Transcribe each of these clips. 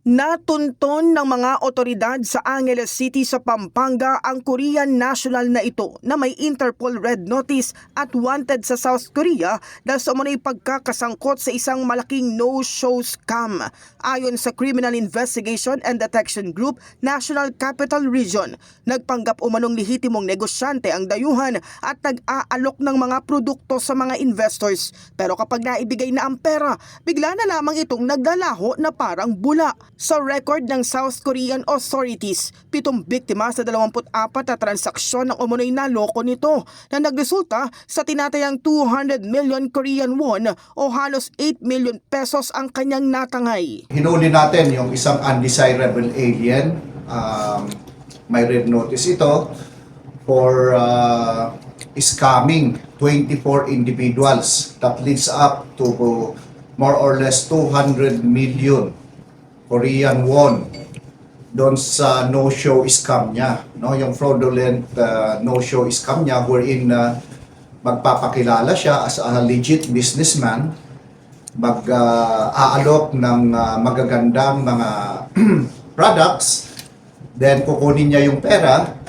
Natunton ng mga otoridad sa Angeles City sa Pampanga ang Korean national na ito na may Interpol Red Notice at wanted sa South Korea dahil sa umano'y pagkakasangkot sa isang malaking no-show scam. Ayon sa Criminal Investigation and Detection Group, National Capital Region, nagpanggap umanong lehitimong negosyante ang dayuhan at nag-aalok ng mga produkto sa mga investors. Pero kapag naibigay na ang pera, bigla na lamang itong naglalaho na parang bula. Sa record ng South Korean authorities, 7 biktima sa 24 na transaksyon ng umunoy na loko nito na nagresulta sa tinatayang 200 million Korean won o halos 8 million pesos ang kanyang natangay. Hinuli natin yung isang undesirable alien. May red notice ito for scamming 24 individuals that leads up to more or less 200 million Korean won doon sa no-show scam niya, no? Yung fraudulent no-show scam niya wherein magpapakilala siya as a legit businessman, mag-aalok ng magagandang mga products, then kukunin niya yung pera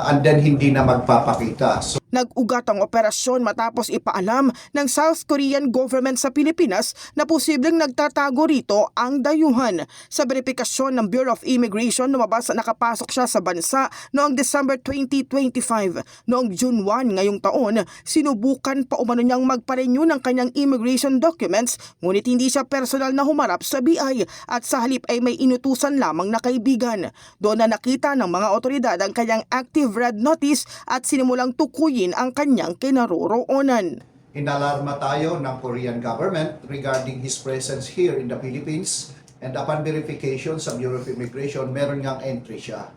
and then hindi na magpapakita. So, nag-ugat ang operasyon matapos ipaalam ng South Korean government sa Pilipinas na posibleng nagtatago rito ang dayuhan. Sa verifikasyon ng Bureau of Immigration, lumabas na nakapasok siya sa bansa noong December 2025. Noong June 1 ngayong taon, sinubukan pa umano niyang magpa-renew ng kanyang immigration documents, ngunit hindi siya personal na humarap sa BI at sa halip ay may inutusan lamang na kaibigan. Doon na nakita ng mga otoridad ang kanyang active red notice at sinimulang tukuyin ang kanyang kinaroroonan. Inalarma tayo ng Korean government regarding his presence here in the Philippines, and upon verification sa Bureau of Immigration, meron ngang entry siya.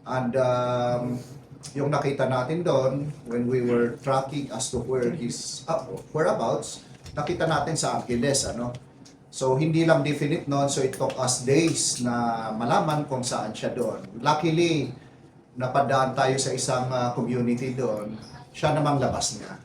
And yung nakita natin doon, when we were tracking as to where his whereabouts, nakita natin sa Angeles, ano? So hindi lang definite noon, so it took us days na malaman kung saan siya doon. Luckily, napadaan tayo sa isang community doon, siya namang labas niya.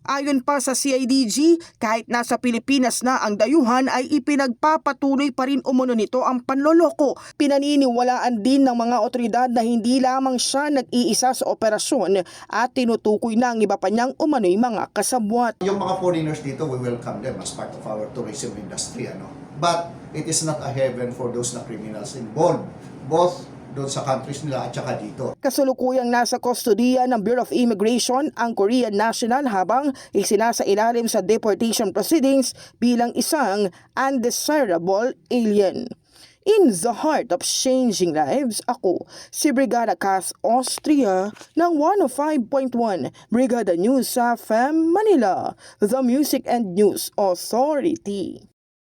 Ayon pa sa CIDG, kahit nasa Pilipinas na ang dayuhan ay ipinagpapatuloy pa rin umano nito ang panloloko. Pinaniniwalaan din ng mga otoridad na hindi lamang siya nag-iisa sa operasyon at tinutukoy na ang iba pa niyang umano'y mga kasabwat. Yung mga foreigners dito, we welcome them as part of our tourism industry. But it is not a heaven for those na criminals involved, both doon sa countries nila at saka dito. Kasulukuyang nasa kustodiya ng Bureau of Immigration ang Korean national habang isinasailalim sa deportation proceedings bilang isang undesirable alien. In the heart of changing lives, ako si Brigada Cass Austria ng 105.1 Brigada News sa FM Manila, the Music and News Authority.